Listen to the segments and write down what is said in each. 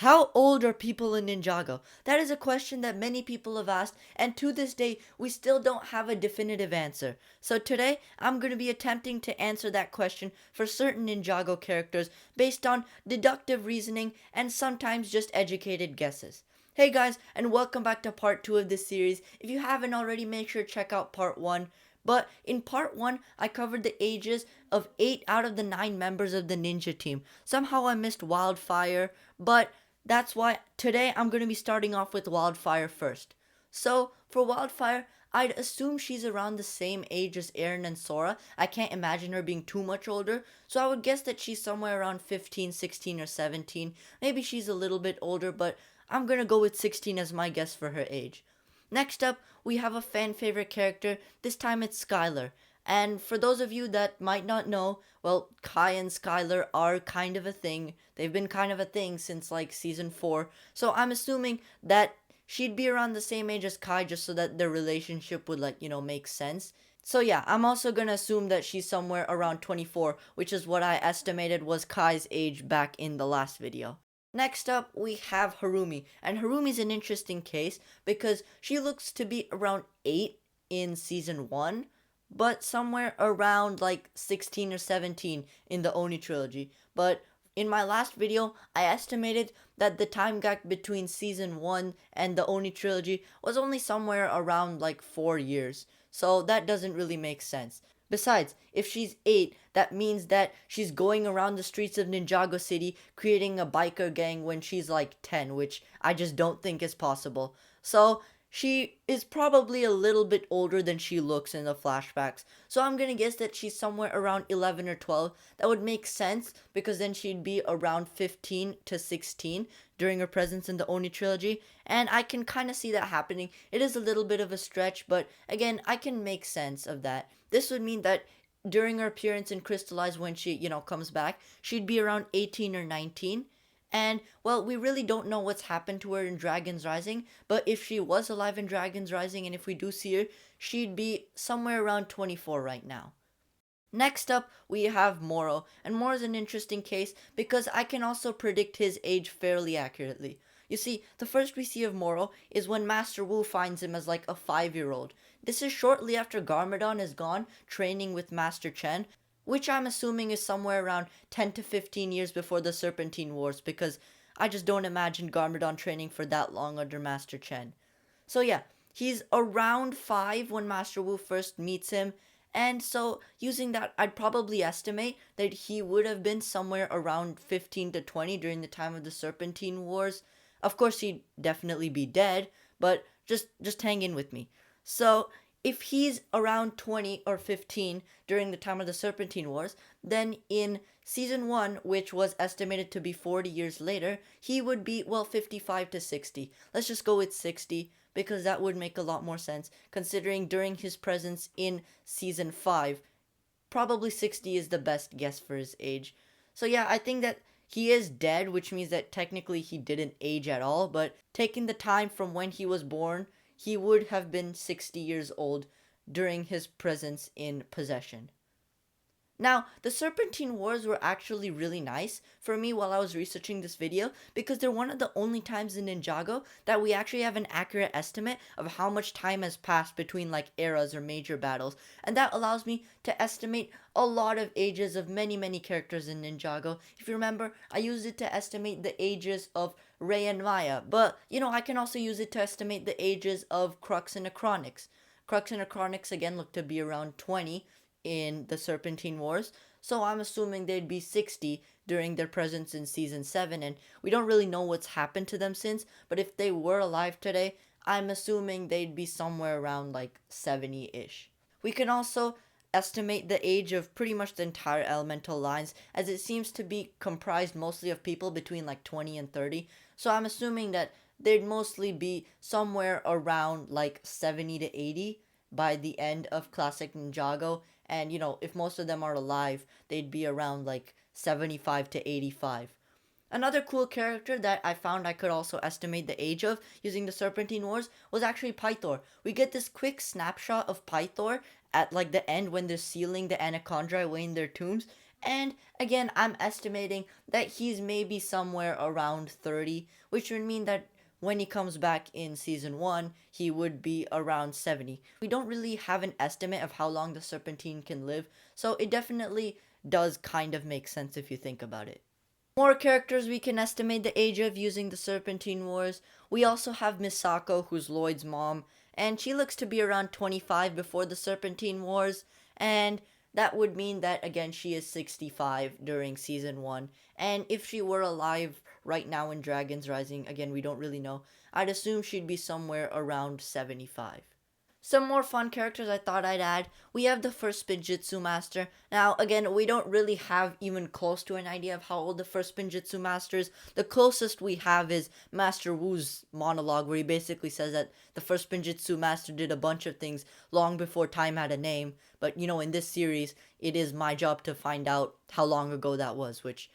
How old are people in Ninjago? That is a question that many people have asked, and to this day, we still don't have a definitive answer. So today, I'm going to be attempting to answer that question for certain Ninjago characters based on deductive reasoning and sometimes just educated guesses. Hey guys, and welcome back to part 2 of this series. If you haven't already, make sure to check out part 1. But in part 1, I covered the ages of 8 out of the 9 members of the ninja team. Somehow I missed Wildfire, but that's why today I'm going to be starting off with Wildfire first. So, for Wildfire, I'd assume she's around the same age as Eren and Sora. I can't imagine her being too much older, so I would guess that she's somewhere around 15, 16, or 17. Maybe she's a little bit older, but I'm going to go with 16 as my guess for her age. Next up, we have a fan favorite character. This time it's Skyler. And for those of you that might not know, well, Kai and Skyler are kind of a thing. They've been kind of a thing since like season 4. So I'm assuming that she'd be around the same age as Kai just so that their relationship would make sense. So yeah, I'm also gonna assume that she's somewhere around 24, which is what I estimated was Kai's age back in the last video. Next up, we have Harumi, and Harumi's an interesting case because she looks to be around 8 in season 1, but somewhere around like 16 or 17 in the Oni trilogy. But in my last video, I estimated that the time gap between season 1 and the Oni trilogy was only somewhere around like 4 years, so that doesn't really make sense. Besides, if she's 8, that means that she's going around the streets of Ninjago City creating a biker gang when she's like 10, which I just don't think is possible. So, she is probably a little bit older than she looks in the flashbacks. So I'm gonna guess that she's somewhere around 11 or 12. That would make sense because then she'd be around 15 to 16 during her presence in the Oni trilogy. And I can kind of see that happening. It is a little bit of a stretch, but again, I can make sense of that. This would mean that during her appearance in Crystallize when she, comes back, she'd be around 18 or 19. And, well, we really don't know what's happened to her in Dragon's Rising, but if she was alive in Dragon's Rising and if we do see her, she'd be somewhere around 24 right now. Next up, we have Morrow, and Morrow's an interesting case because I can also predict his age fairly accurately. You see, the first we see of Morrow is when Master Wu finds him as like a 5-year-old. This is shortly after Garmadon is gone, training with Master Chen, which I'm assuming is somewhere around 10 to 15 years before the Serpentine Wars, because I just don't imagine Garmadon training for that long under Master Chen. So yeah, he's around 5 when Master Wu first meets him, and so using that, I'd probably estimate that he would have been somewhere around 15 to 20 during the time of the Serpentine Wars. Of course, he'd definitely be dead, but just hang in with me. So, if he's around 20 or 15 during the time of the Serpentine Wars, then in season 1, which was estimated to be 40 years later, he would be, well, 55 to 60. Let's just go with 60, because that would make a lot more sense, considering during his presence in season 5, probably 60 is the best guess for his age. So yeah, I think that he is dead, which means that technically he didn't age at all, but taking the time from when he was born, he would have been 60 years old during his presence in possession. Now, the Serpentine Wars were actually really nice for me while I was researching this video because they're one of the only times in Ninjago that we actually have an accurate estimate of how much time has passed between like eras or major battles, and that allows me to estimate a lot of ages of many characters in Ninjago. If you remember, I used it to estimate the ages of Rei and Maya, but I can also use it to estimate the ages of Crux and Acronix. Crux and Acronix again look to be around 20 in the Serpentine Wars, so I'm assuming they'd be 60 during their presence in season 7, and we don't really know what's happened to them since, but if they were alive today, I'm assuming they'd be somewhere around like 70-ish. We can also estimate the age of pretty much the entire elemental lines, as it seems to be comprised mostly of people between like 20 and 30, so I'm assuming that they'd mostly be somewhere around like 70 to 80 by the end of Classic Ninjago, and if most of them are alive, they'd be around like 75 to 85. Another cool character that I found I could also estimate the age of using the Serpentine Wars was actually Pythor. We get this quick snapshot of Pythor at like the end when they're sealing the Anaconda away in their tombs, And again, I'm estimating that he's maybe somewhere around 30, which would mean that when he comes back in season 1, he would be around 70. We don't really have an estimate of how long the Serpentine can live, so it definitely does kind of make sense if you think about it. More characters we can estimate the age of using the Serpentine Wars. We also have Misako, who's Lloyd's mom, and she looks to be around 25 before the Serpentine Wars, and that would mean that, again, she is 65 during season 1. And if she were alive right now in Dragons Rising, again, we don't really know, I'd assume she'd be somewhere around 75. Some more fun characters I thought I'd add. We have the first Spinjitzu Master. Now, again, we don't really have even close to an idea of how old the first Spinjitzu Master is. The closest we have is Master Wu's monologue, where he basically says that the first Spinjitzu Master did a bunch of things long before time had a name. But, in this series, it is my job to find out how long ago that was, which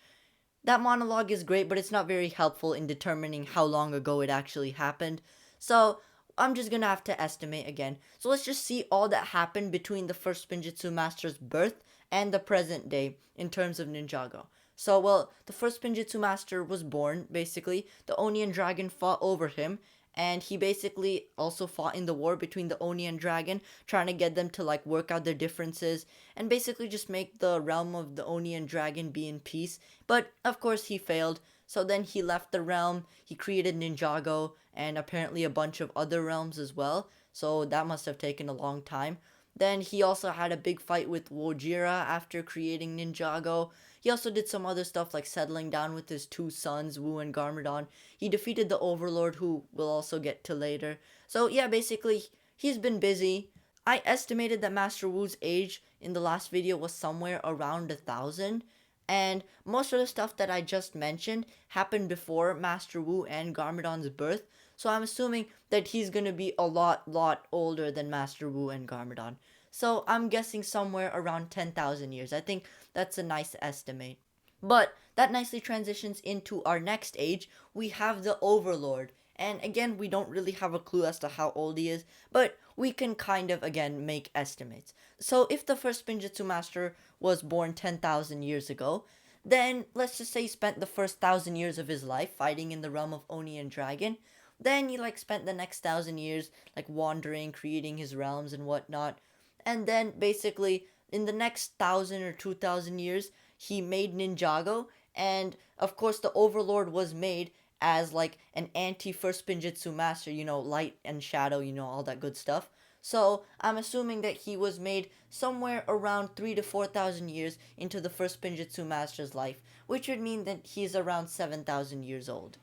that monologue is great, but it's not very helpful in determining how long ago it actually happened. So, I'm just gonna have to estimate again. So let's just see all that happened between the first Spinjitzu Master's birth and the present day in terms of Ninjago. So, well, the first Spinjitzu Master was born, basically. The Oni and Dragon fought over him, and he basically also fought in the war between the Oni and Dragon, trying to get them to, work out their differences, and basically just make the realm of the Oni and Dragon be in peace. But, of course, he failed. So then he left the realm, he created Ninjago, and apparently a bunch of other realms as well. So that must have taken a long time. Then he also had a big fight with Wojira after creating Ninjago. He also did some other stuff like settling down with his two sons, Wu and Garmadon. He defeated the Overlord, who we'll also get to later. So yeah, basically, he's been busy. I estimated that Master Wu's age in the last video was somewhere around 1,000. And most of the stuff that I just mentioned happened before Master Wu and Garmadon's birth. So I'm assuming that he's going to be a lot older than Master Wu and Garmadon. So I'm guessing somewhere around 10,000 years. I think that's a nice estimate. But that nicely transitions into our next age. We have the Overlord. And again, we don't really have a clue as to how old he is, but we can kind of, again, make estimates. So if the first Spinjitzu Master was born 10,000 years ago, then let's just say he spent the first 1,000 years of his life fighting in the realm of Oni and Dragon. Then he spent the next 1,000 years wandering, creating his realms and whatnot. And then basically in the next 1,000 or 2,000 years, he made Ninjago, and of course the Overlord was made as an anti-first Spinjitzu Master, light and shadow, all that good stuff. So I'm assuming that he was made somewhere around 3 to 4,000 years into the first Spinjitzu Master's life, which would mean that he's around 7,000 years old.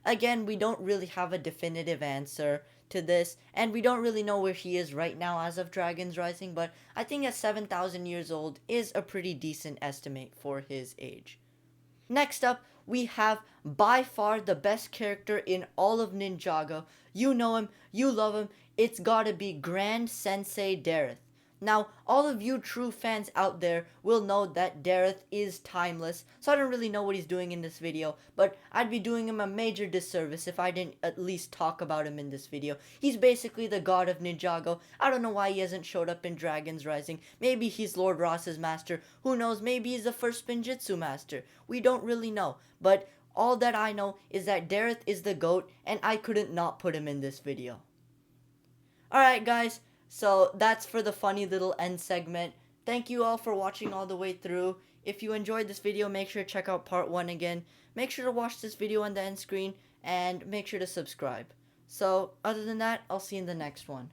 Again, we don't really have a definitive answer to this, and we don't really know where he is right now as of Dragons Rising, but I think at 7,000 years old is a pretty decent estimate for his age. Next up, we have by far the best character in all of Ninjago. You know him, you love him, it's gotta be Grand Sensei Dareth. Now, all of you true fans out there will know that Dareth is timeless, so I don't really know what he's doing in this video, but I'd be doing him a major disservice if I didn't at least talk about him in this video. He's basically the god of Ninjago. I don't know why he hasn't showed up in Dragons Rising. Maybe he's Lord Ross's master. Who knows, maybe he's the first Spinjitzu master. We don't really know, but all that I know is that Dareth is the GOAT, and I couldn't not put him in this video. Alright guys, so that's for the funny little end segment. Thank you all for watching all the way through. If you enjoyed this video, make sure to check out part 1 again. Make sure to watch this video on the end screen, and make sure to subscribe. So, other than that, I'll see you in the next one.